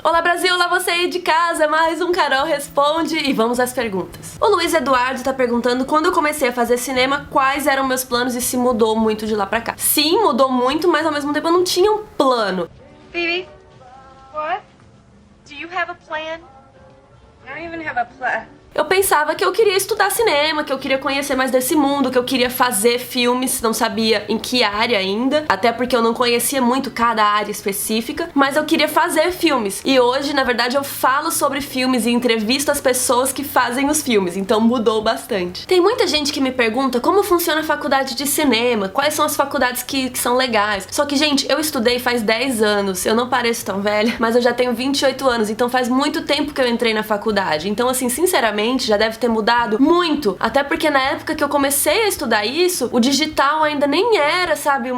Olá Brasil, olá você aí de casa, mais um Carol Responde e vamos às perguntas. O Luiz Eduardo tá perguntando quando eu comecei a fazer cinema, quais eram meus planos e se mudou muito de lá pra cá. Sim, mudou muito, mas ao mesmo tempo eu não tinha um plano. Phoebe, what? Do you have a plan? I don't even have a plan. Eu pensava que eu queria estudar cinema, que eu queria conhecer mais desse mundo, que eu queria fazer filmes, não sabia em que área ainda, até porque eu não conhecia muito cada área específica, mas eu queria fazer filmes. E hoje, na verdade, eu falo sobre filmes e entrevisto as pessoas que fazem os filmes, então mudou bastante. Tem muita gente que me pergunta como funciona a faculdade de cinema, quais são as faculdades que são legais. Só que, gente, eu estudei faz 10 anos, eu não pareço tão velha, mas eu já tenho 28 anos, então faz muito tempo que eu entrei na faculdade. Então, assim, sinceramente, já deve ter mudado muito, até porque na época que eu comecei a estudar isso, o digital ainda nem era, sabe,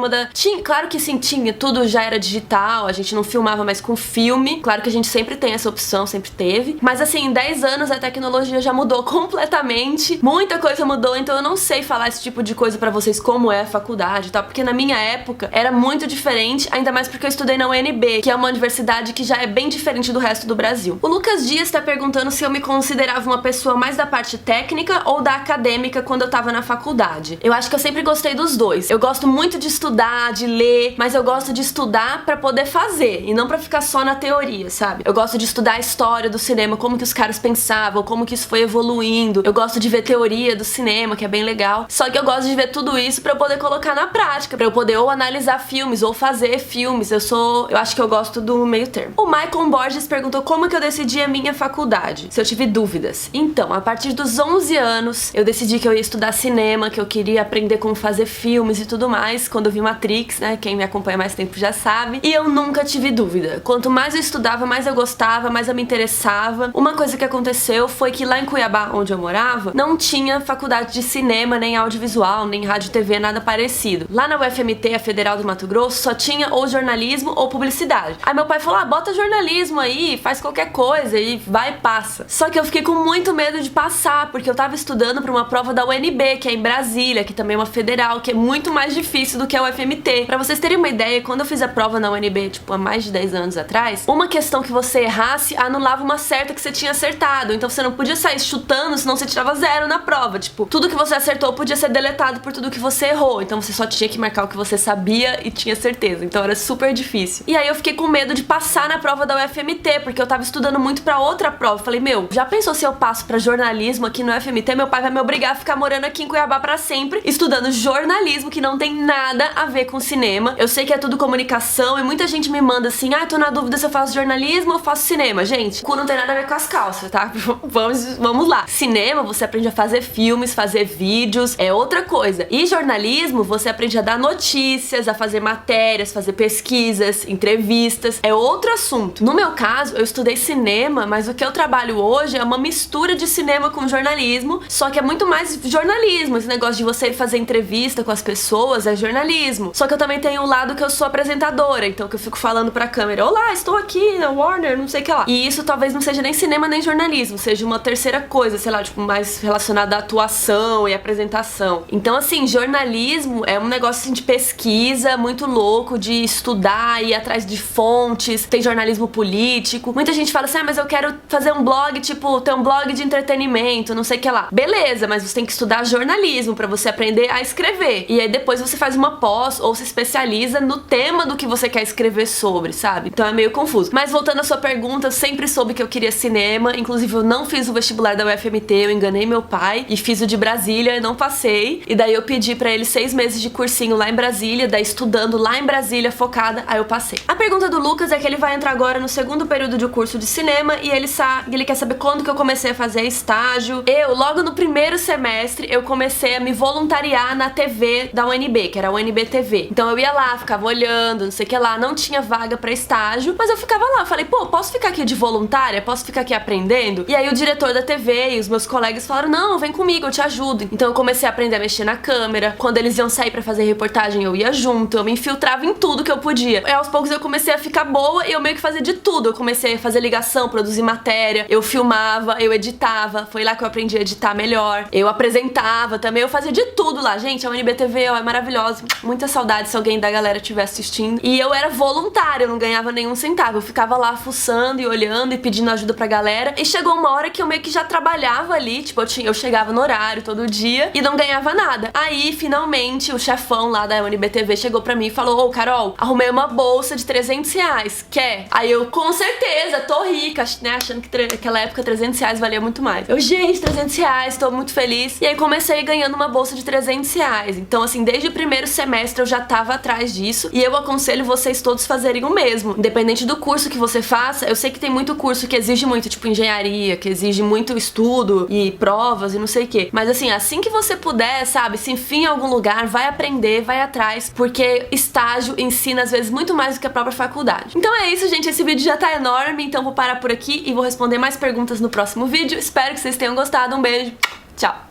claro que sim, tinha, tudo já era digital, a gente não filmava mais com filme, claro que a gente sempre tem essa opção, sempre teve, mas assim, em 10 anos a tecnologia já mudou completamente, muita coisa mudou, então eu não sei falar esse tipo de coisa pra vocês como é a faculdade e tal, porque na minha época era muito diferente, ainda mais porque eu estudei na UNB, que é uma universidade que já é bem diferente do resto do Brasil. O Lucas Dias tá perguntando se eu me considerava uma pessoa mais da parte técnica ou da acadêmica quando eu tava na faculdade. Eu acho que eu sempre gostei dos dois. Eu gosto muito de estudar, de ler, mas eu gosto de estudar pra poder fazer e não pra ficar só na teoria, sabe? Eu gosto de estudar a história do cinema, como que os caras pensavam, como que isso foi evoluindo. Eu gosto de ver teoria do cinema, que é bem legal. Só que eu gosto de ver tudo isso pra eu poder colocar na prática, pra eu poder ou analisar filmes ou fazer filmes. Eu acho que eu gosto do meio termo. O Michael Borges perguntou como que eu decidi a minha faculdade, se eu tive dúvidas. Então, a partir dos 11 anos, eu decidi que eu ia estudar cinema, que eu queria aprender como fazer filmes e tudo mais, quando eu vi Matrix, né? Quem me acompanha mais tempo já sabe. E eu nunca tive dúvida. Quanto mais eu estudava, mais eu gostava, mais eu me interessava. Uma coisa que aconteceu foi que lá em Cuiabá, onde eu morava, não tinha faculdade de cinema, nem audiovisual, nem rádio e TV, nada parecido. Lá na UFMT, a Federal do Mato Grosso, só tinha ou jornalismo ou publicidade. Aí meu pai falou, bota jornalismo aí, faz qualquer coisa e vai e passa. Só que eu fiquei com muito medo de passar, porque eu tava estudando pra uma prova da UNB, que é em Brasília, que também é uma federal, que é muito mais difícil do que a UFMT. Pra vocês terem uma ideia, quando eu fiz a prova na UNB, tipo, há mais de 10 anos atrás, uma questão que você errasse anulava uma certa que você tinha acertado, então você não podia sair chutando, senão você tirava 0 na prova, tipo, tudo que você acertou podia ser deletado por tudo que você errou, então você só tinha que marcar o que você sabia e tinha certeza, então era super difícil. E aí eu fiquei com medo de passar na prova da UFMT, porque eu tava estudando muito pra outra prova. Falei, meu, já pensou se eu passo pra jornalismo aqui no UFMT, meu pai vai me obrigar a ficar morando aqui em Cuiabá pra sempre, estudando jornalismo, que não tem nada a ver com cinema. Eu sei que é tudo comunicação e muita gente me manda assim, tô na dúvida se eu faço jornalismo ou faço cinema. Gente, o cu não tem nada a ver com as calças, tá? Vamos lá. Cinema, você aprende a fazer filmes, fazer vídeos, é outra coisa. E jornalismo, você aprende a dar notícias, a fazer matérias, fazer pesquisas, entrevistas, é outro assunto. No meu caso, eu estudei cinema, mas o que eu trabalho hoje é uma mistura de cinema com jornalismo, só que é muito mais jornalismo. Esse negócio de você fazer entrevista com as pessoas é jornalismo. Só que eu também tenho um lado que eu sou apresentadora, então que eu fico falando pra câmera, olá, estou aqui na Warner, não sei o que lá. E isso talvez não seja nem cinema nem jornalismo, seja uma terceira coisa, sei lá, tipo, mais relacionada à atuação e apresentação. Então, assim, jornalismo é um negócio assim, de pesquisa muito louco, de estudar, ir atrás de fontes, tem jornalismo político. Muita gente fala assim, mas eu quero fazer um blog, tipo, ter um blog de entretenimento, não sei o que lá. Beleza, mas você tem que estudar jornalismo pra você aprender a escrever. E aí depois você faz uma pós ou se especializa no tema do que você quer escrever sobre, sabe? Então é meio confuso. Mas voltando à sua pergunta, eu sempre soube que eu queria cinema. Inclusive eu não fiz o vestibular da UFMT, eu enganei meu pai e fiz o de Brasília e não passei. E daí eu pedi pra ele 6 meses de cursinho lá em Brasília, daí estudando lá em Brasília, focada, aí eu passei. A pergunta do Lucas é que ele vai entrar agora no segundo período de curso de cinema e ele quer saber quando que eu comecei a fazer estágio. Logo no primeiro semestre, eu comecei a me voluntariar na TV da UNB, que era a UNB TV. Então eu ia lá, ficava olhando, não sei o que lá, não tinha vaga pra estágio, mas eu ficava lá, falei, pô, posso ficar aqui de voluntária? Posso ficar aqui aprendendo? E aí o diretor da TV e os meus colegas falaram, não, vem comigo, eu te ajudo. Então eu comecei a aprender a mexer na câmera, quando eles iam sair pra fazer reportagem, eu ia junto, eu me infiltrava em tudo que eu podia. E aos poucos eu comecei a ficar boa e eu meio que fazia de tudo. Eu comecei a fazer ligação, produzir matéria, eu filmava, eu editava, editava, foi lá que eu aprendi a editar melhor. Eu apresentava também, eu fazia de tudo lá. Gente, a UNBTV, ó, é maravilhosa. Muita saudade se alguém da galera estiver assistindo. E eu era voluntária, eu não ganhava nenhum centavo. Eu ficava lá fuçando e olhando e pedindo ajuda pra galera. E chegou uma hora que eu meio que já trabalhava ali, tipo, eu chegava no horário todo dia e não ganhava nada. Aí, finalmente, o chefão lá da UNBTV chegou pra mim e falou: ô, Carol, arrumei uma bolsa de 300 reais, quer? Aí eu, com certeza, tô rica, né, achando que naquela época 300 reais valia muito mais. Eu, gente, 300 reais, tô muito feliz. E aí comecei ganhando uma bolsa de 300 reais. Então, assim, desde o primeiro semestre eu já tava atrás disso. E eu aconselho vocês todos fazerem o mesmo. Independente do curso que você faça, eu sei que tem muito curso que exige muito, tipo engenharia, que exige muito estudo e provas e não sei o que. Mas assim que você puder, sabe, se enfia em algum lugar, vai aprender, vai atrás, porque estágio ensina às vezes muito mais do que a própria faculdade. Então é isso, gente, esse vídeo já tá enorme, então vou parar por aqui e vou responder mais perguntas no próximo vídeo. Espero que vocês tenham gostado, um beijo, tchau!